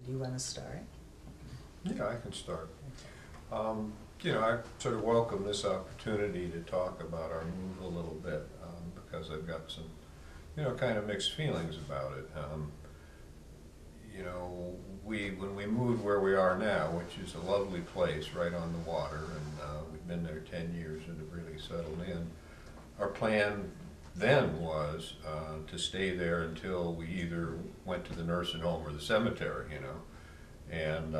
Do you want to start? Yeah, I can start. You know, I sort of welcome this opportunity to talk about our move a little bit because I've got some, kind of mixed feelings about it. You know, when we moved where we are now, which is a lovely place right on the water, and we've been there 10 years and have really settled in, our plan then was to stay there until we either went to the nursing home or the cemetery, and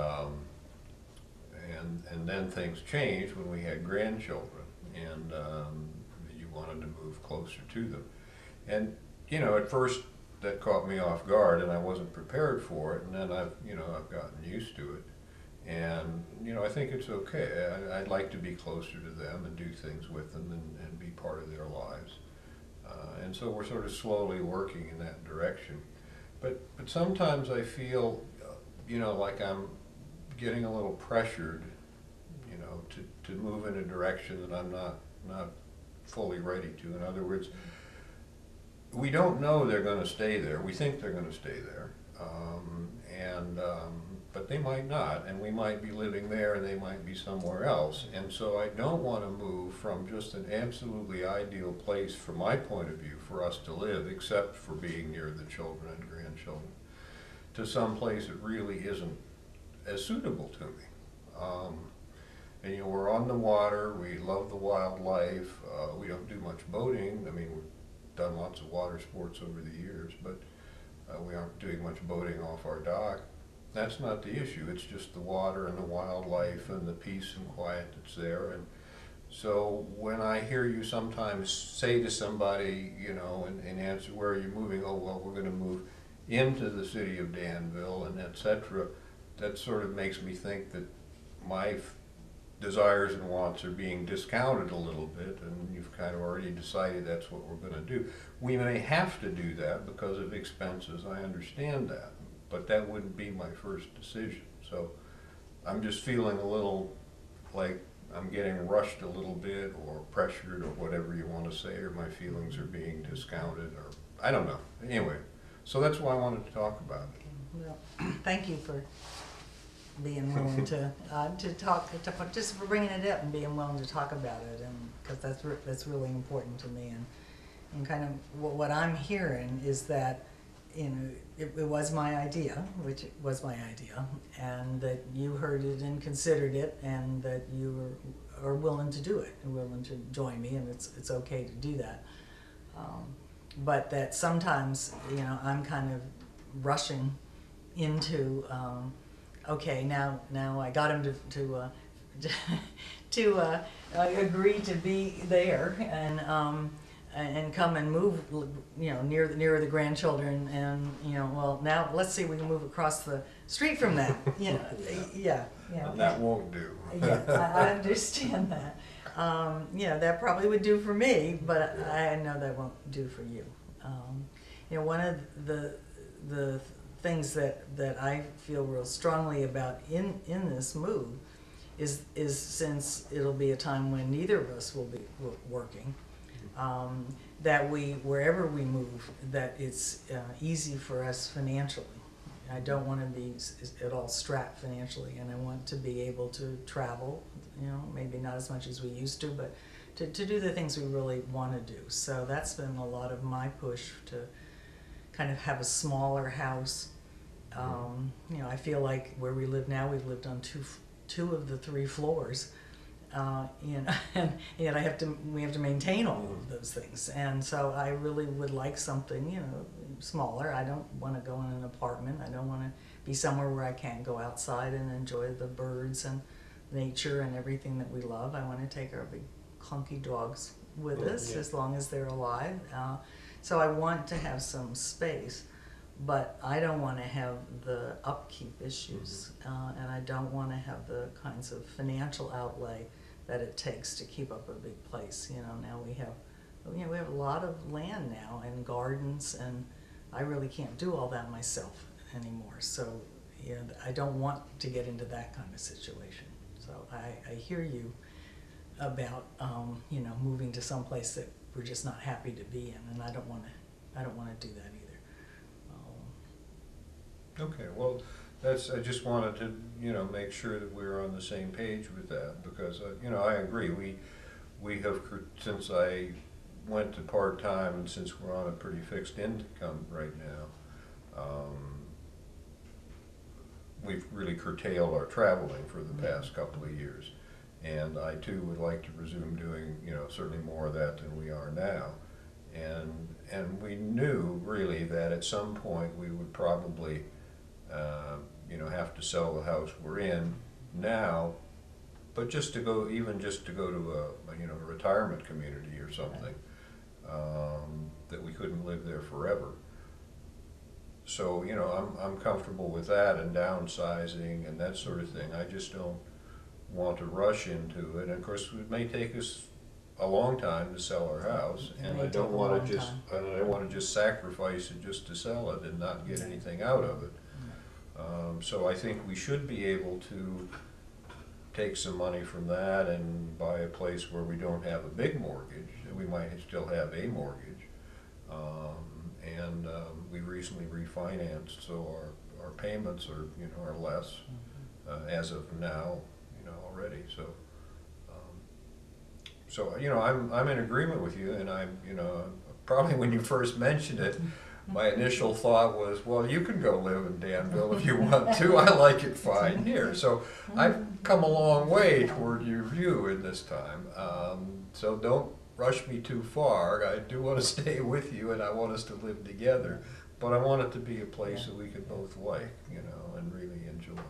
and then things changed when we had grandchildren, and you wanted to move closer to them. And at first that caught me off guard, and I wasn't prepared for it. And then I've gotten used to it, and I think it's okay. I'd like to be closer to them and do things with them and be part of their lives. And so we're sort of slowly working in that direction. But sometimes I feel, like I'm getting a little pressured, to move in a direction that I'm not fully ready to. In other words, we don't know they're going to stay there. We think they're going to stay there, but they might not, and we might be living there, and they might be somewhere else. And so I don't want to move from just an absolutely ideal place, from my point of view, for us to live, except for being near the children and grandchildren, to some place that really isn't as suitable to me. And we're on the water, we love the wildlife, we don't do much boating. I mean, we've done lots of water sports over the years, but we aren't doing much boating off our dock. That's not the issue, it's just the water and the wildlife and the peace and quiet that's there. And so when I hear you sometimes say to somebody, in answer, where are you moving? Oh, well, we're going to move into the city of Danville, and etc. That sort of makes me think that my desires and wants are being discounted a little bit, and you've kind of already decided that's what we're going to do. We may have to do that because of expenses, I understand that, but that wouldn't be my first decision. So I'm just feeling a little like I'm getting rushed a little bit, or pressured, or whatever you want to say, or my feelings are being discounted, or I don't know. Anyway, so that's why I wanted to talk about it. Well, thank you for being willing to talk, just for bringing it up and being willing to talk about it, and because that's really important to me. And kind of what I'm hearing is that it was my idea, which was my idea, and that you heard it and considered it, and that you are willing to do it and willing to join me, and it's okay to do that. But that sometimes I'm kind of rushing into okay, now I got him to agree to be there, and come and move, near the grandchildren, and well, now let's see if we can move across the street from that. Yeah. And that won't do. Yeah, I understand that. That probably would do for me, but I know that won't do for you. One of the things that I feel real strongly about in this move is since it'll be a time when neither of us will be working, that wherever we move, that it's easy for us financially. I don't want to be at all strapped financially, and I want to be able to travel, maybe not as much as we used to, but to do the things we really want to do. So that's been a lot of my push, to kind of have a smaller house. I feel like where we live now, we've lived on two of the 3 floors, and yet we have to maintain all of those things. And so I really would like something, smaller. I don't want to go in an apartment. I don't want to be somewhere where I can't go outside and enjoy the birds and nature and everything that we love. I want to take our big clunky dogs with us, as long as they're alive. So I want to have some space, but I don't want to have the upkeep issues, and I don't want to have the kinds of financial outlay that it takes to keep up a big place. Now we have a lot of land now and gardens, and I really can't do all that myself anymore. So I don't want to get into that kind of situation. So I hear you about moving to some place that we're just not happy to be in, and I don't want to do that either. Okay, well, I just wanted to, you know, make sure that we're on the same page with that, because, you know, I agree, we have, since I went to part-time and since we're on a pretty fixed income right now, we've really curtailed our traveling for the past couple of years. And I too would like to resume doing, you know, certainly more of that than we are now. And we knew really that at some point we would probably, you know, have to sell the house we're in now, but just to go, even just to go to a you know, a retirement community or something, that we couldn't live there forever. So, you know, I'm comfortable with that and downsizing and that sort of thing. I just don't want to rush into it. And of course, it may take us a long time to sell our house, and I don't want to just, I don't want to just sacrifice it just to sell it and not get anything out of it. So I think we should be able to take some money from that and buy a place where we don't have a big mortgage. We might still have a mortgage. We recently refinanced, so our payments are, you know, are less as of now, you know, already. So you know, I'm in agreement with you, and I'm, you know, probably when you first mentioned it, my initial thought was, well, you can go live in Danville if you want to. I like it fine here. So I've come a long way toward your view in this time. So don't rush me too far. I do want to stay with you, and I want us to live together. But I want it to be a place that we can both like, you know, and really enjoy.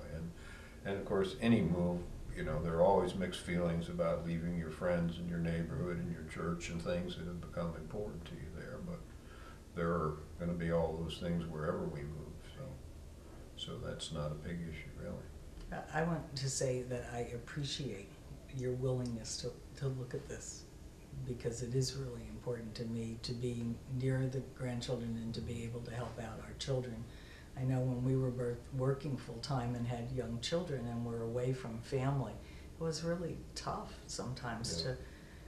And of course, any move, you know, there are always mixed feelings about leaving your friends and your neighborhood and your church and things that have become important to you there. But there are going to be all those things wherever we move. So that's not a big issue, really. I want to say that I appreciate your willingness to look at this, because it is really important to me to be near the grandchildren and to be able to help out our children. I know when we were both working full-time and had young children and were away from family, it was really tough sometimes to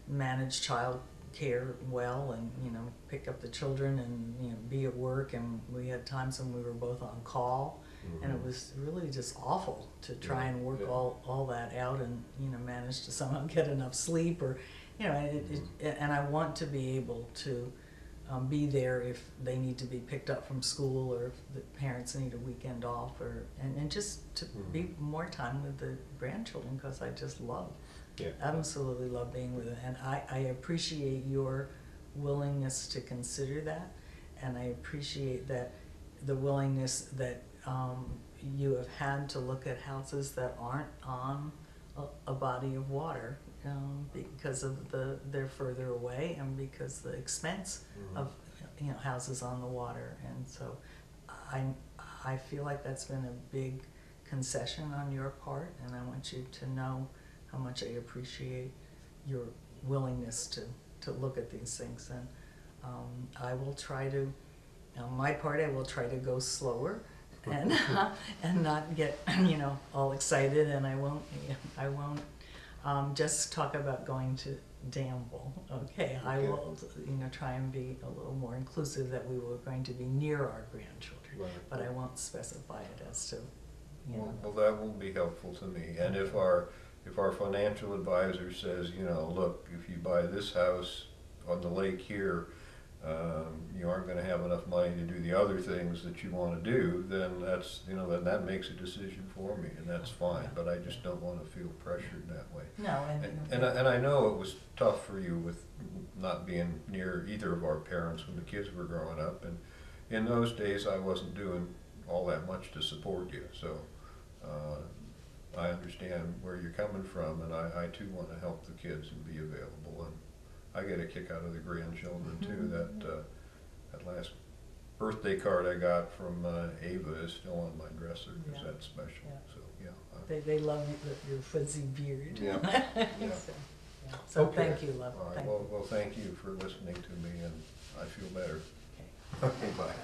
manage child care well and, you know, pick up the children and, you know, be at work. And we had times when we were both on call, and it was really just awful to try and work all that out and, you know, manage to somehow get enough sleep, or, you know, and I want to be able to be there if they need to be picked up from school, or if the parents need a weekend off, or and just to be more time with the grandchildren, because I just love, absolutely love being with them. And I appreciate your willingness to consider that, and I appreciate that the willingness that you have had to look at houses that aren't on a body of water, because of they're further away, and because the expense of, you know, houses on the water. And so I feel like that's been a big concession on your part, and I want you to know how much I appreciate your willingness to look at these things. And I will try to, on my part, I will try to go slower and and not get, you know, all excited, and I won't just talk about going to Danville. Okay, I will, you know, try and be a little more inclusive, that we were going to be near our grandchildren, but I won't specify it as to, you know. Well, that will be helpful to me. And if our financial advisor says, you know, look, if you buy this house on the lake here, you aren't going to have enough money to do the other things that you want to do, then that's, you know, then that makes a decision for me, and that's fine. But I just don't want to feel pressured that way. No, and I know it was tough for you with not being near either of our parents when the kids were growing up, and in those days I wasn't doing all that much to support you. So I understand where you're coming from, and I too want to help the kids and be available. And I get a kick out of the grandchildren too. That last birthday card I got from Ava is still on my dresser, because that's special. So they love your fuzzy beard. So okay. Thank you, love. All right. Well, thank you for listening to me, and I feel better. Okay, bye.